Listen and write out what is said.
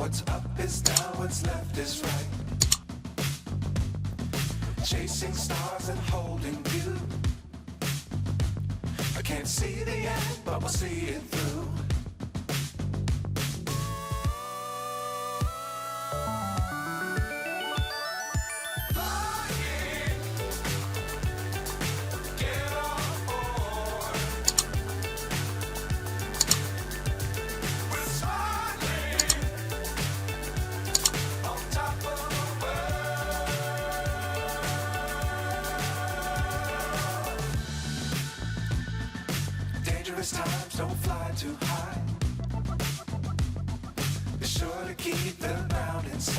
What's up is down, what's left is right. Chasing stars and holding you. I can't see the end, but we'll see it through. Times don't fly too high. Be sure to keep the ground inside.